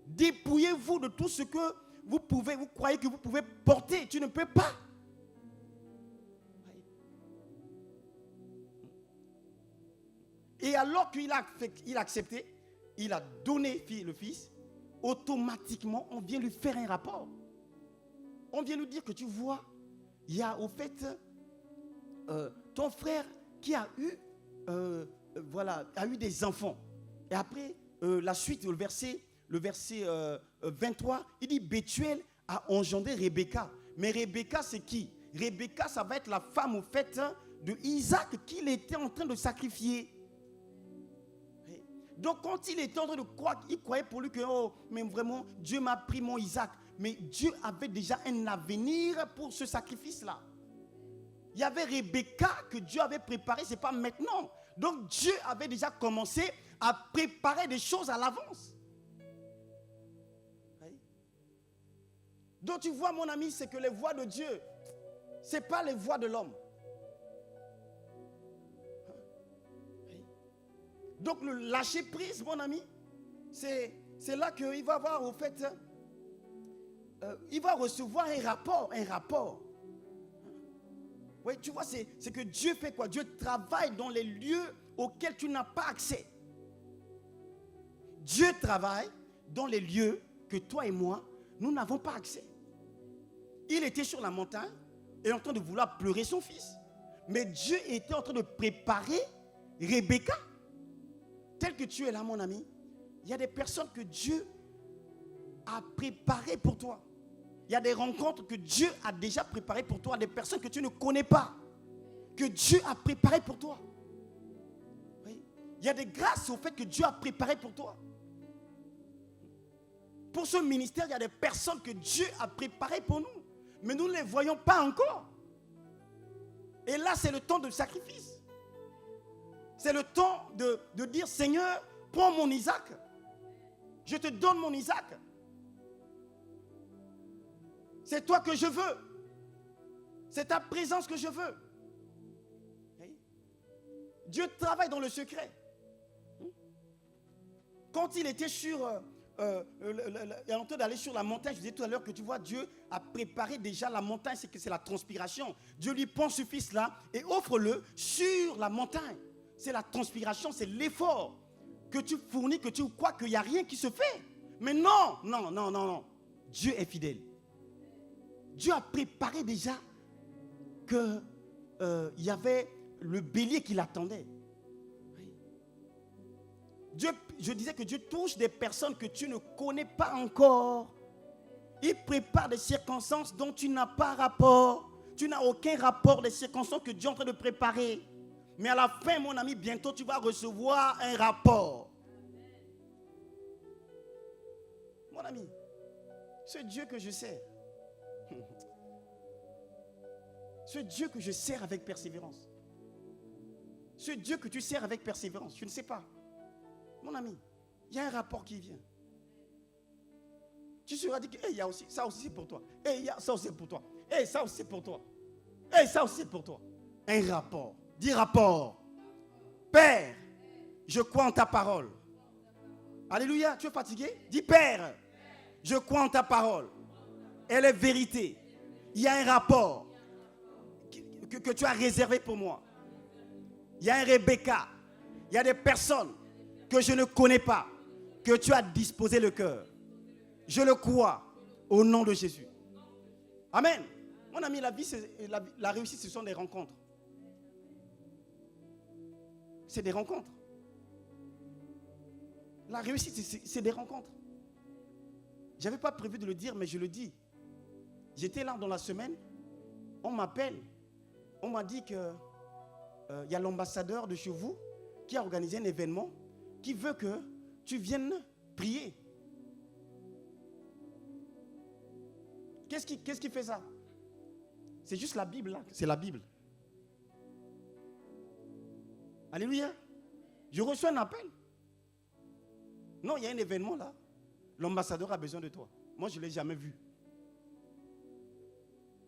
dépouillez-vous de tout ce que vous croyez que vous pouvez porter. Tu ne peux pas. Et alors qu'il a accepté, il a donné le fils, automatiquement, on vient lui faire un rapport. On vient lui dire que tu vois, il y a au fait ton frère qui a eu, a eu des enfants. Et après, la suite, le verset 23, il dit Bethuel a engendré Rebecca. Mais Rebecca, c'est qui? Rebecca, ça va être la femme au fait de Isaac qu'il était en train de sacrifier. Donc quand il était en train de croire, il croyait pour lui que mais vraiment Dieu m'a pris mon Isaac. Mais Dieu avait déjà un avenir pour ce sacrifice-là. Il y avait Rebecca que Dieu avait préparé, ce n'est pas maintenant. Donc Dieu avait déjà commencé à préparer des choses à l'avance. Donc tu vois mon ami, c'est que les voies de Dieu, ce n'est pas les voies de l'homme. Donc le lâcher prise, mon ami, c'est là qu'il va avoir, au fait, il va recevoir un rapport. Oui, tu vois, c'est que Dieu fait quoi? Dieu travaille dans les lieux auxquels tu n'as pas accès. Dieu travaille dans les lieux que toi et moi, nous n'avons pas accès. Il était sur la montagne et en train de vouloir pleurer son fils. Mais Dieu était en train de préparer Rebecca. Tel que tu es là, mon ami, il y a des personnes que Dieu a préparées pour toi. Il y a des rencontres que Dieu a déjà préparées pour toi, des personnes que tu ne connais pas, que Dieu a préparées pour toi. Oui. Il y a des grâces au fait que Dieu a préparées pour toi. Pour ce ministère, il y a des personnes que Dieu a préparées pour nous, mais nous ne les voyons pas encore. Et là, c'est le temps de sacrifice. C'est le temps de dire, Seigneur, prends mon Isaac. Je te donne mon Isaac. C'est toi que je veux. C'est ta présence que je veux. Dieu travaille dans le secret. Quand il était il est en train d'aller sur la montagne, je disais tout à l'heure que tu vois, Dieu a préparé déjà la montagne, c'est la transpiration. Dieu lui prend ce fils-là et offre-le sur la montagne. C'est la transpiration, c'est l'effort que tu fournis, que tu crois qu'il n'y a rien qui se fait. Mais non. Dieu est fidèle. Dieu a préparé déjà qu'il y avait le bélier qui l'attendait. Je disais que Dieu touche des personnes que tu ne connais pas encore. Il prépare des circonstances dont tu n'as pas rapport. Tu n'as aucun rapport des circonstances que Dieu est en train de préparer. Mais à la fin, mon ami, bientôt tu vas recevoir un rapport. Mon ami, ce Dieu que je sers, ce Dieu que je sers avec persévérance, ce Dieu que tu sers avec persévérance, je ne sais pas. Mon ami, il y a un rapport qui vient. Tu seras dit que il y a aussi, ça aussi c'est pour toi. Ça aussi c'est pour toi. Ça aussi c'est pour toi. Ça aussi c'est pour toi. Un rapport. Dis rapport. Père, je crois en ta parole. Alléluia, tu es fatigué? Dis Père, je crois en ta parole. Elle est vérité. Il y a un rapport que tu as réservé pour moi. Il y a un Rebecca. Il y a des personnes que je ne connais pas, que tu as disposé le cœur. Je le crois au nom de Jésus. Amen. Mon ami, la réussite, ce sont des rencontres. C'est des rencontres. La réussite, c'est des rencontres. Je n'avais pas prévu de le dire, mais je le dis. J'étais là dans la semaine, on m'appelle, on m'a dit qu'il y a l'ambassadeur de chez vous qui a organisé un événement qui veut que tu viennes prier. Qu'est-ce qui fait ça? C'est juste la Bible là, c'est la Bible. Alléluia. Je reçois un appel. Non, il y a un événement là. L'ambassadeur a besoin de toi. Moi, je ne l'ai jamais vu.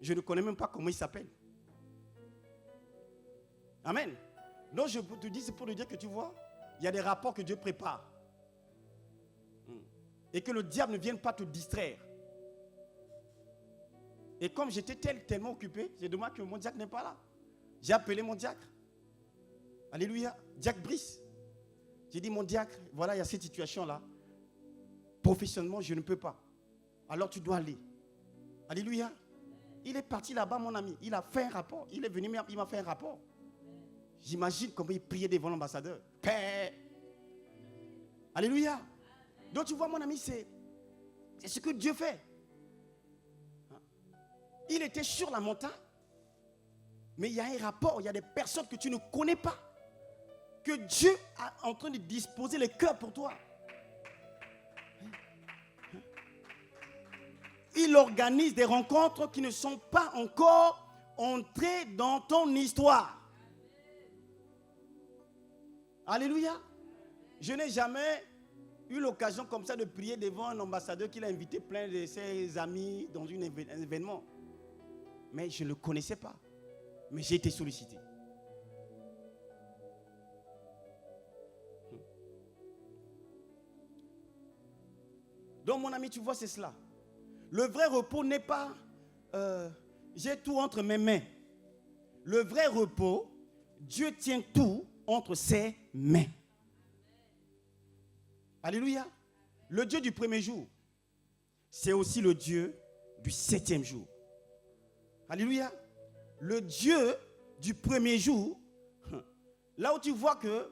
Je ne connais même pas comment il s'appelle. Amen. Donc, je te dis, c'est pour te dire que tu vois, il y a des rapports que Dieu prépare. Et que le diable ne vienne pas te distraire. Et comme j'étais tellement occupé, j'ai demandé que mon diacre n'est pas là. J'ai appelé mon diacre. Alléluia. Diacre Brice. J'ai dit, mon diacre, voilà, il y a cette situation-là. Professionnellement, je ne peux pas. Alors tu dois aller. Alléluia. Il est parti là-bas, mon ami. Il a fait un rapport. Il est venu, il m'a fait un rapport. J'imagine comment il priait devant l'ambassadeur. Père. Alléluia. Donc tu vois, mon ami, c'est ce que Dieu fait. Il était sur la montagne. Mais il y a un rapport. Il y a des personnes que tu ne connais pas. Que Dieu est en train de disposer le cœur pour toi. Il organise des rencontres qui ne sont pas encore entrées dans ton histoire. Alléluia. Je n'ai jamais eu l'occasion comme ça de prier devant un ambassadeur qui a invité plein de ses amis dans un événement. Mais je ne le connaissais pas. Mais j'ai été sollicité. Donc, mon ami, tu vois, c'est cela. Le vrai repos n'est pas j'ai tout entre mes mains. Le vrai repos, Dieu tient tout entre ses mains. Alléluia. Le Dieu du premier jour, c'est aussi le Dieu du 7e jour. Alléluia. Le Dieu du premier jour, là où tu vois que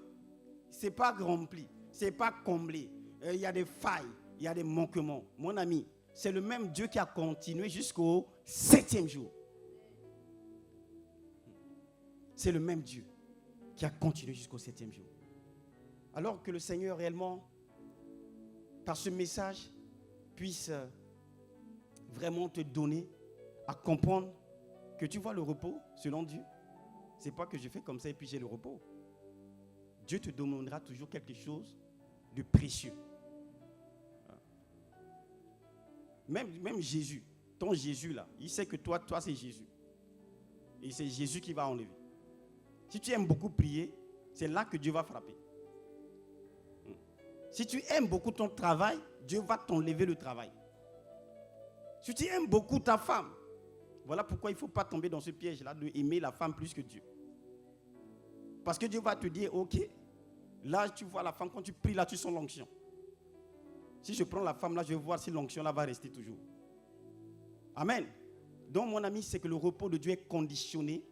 ce n'est pas rempli, ce n'est pas comblé, il y a des failles, il y a des manquements. Mon ami, c'est le même Dieu qui a continué jusqu'au 7e jour. C'est le même Dieu qui a continué jusqu'au 7e jour. Alors que le Seigneur réellement, par ce message, puisse vraiment te donner à comprendre que tu vois le repos selon Dieu. Ce n'est pas que je fais comme ça et puis j'ai le repos. Dieu te demandera toujours quelque chose de précieux. Même Jésus, ton Jésus là, il sait que toi c'est Jésus. Et c'est Jésus qui va enlever. Si tu aimes beaucoup prier, c'est là que Dieu va frapper. Si tu aimes beaucoup ton travail, Dieu va t'enlever le travail. Si tu aimes beaucoup ta femme, voilà pourquoi il ne faut pas tomber dans ce piège-là de aimer la femme plus que Dieu. Parce que Dieu va te dire, ok, là tu vois la femme, quand tu pries là, tu sens l'onction. Si je prends la femme là, je vais voir si l'onction là va rester toujours. Amen. Donc mon ami, c'est que le repos de Dieu est conditionné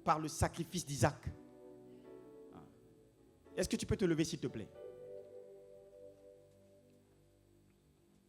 par le sacrifice d'Isaac. Est-ce que tu peux te lever s'il te plaît?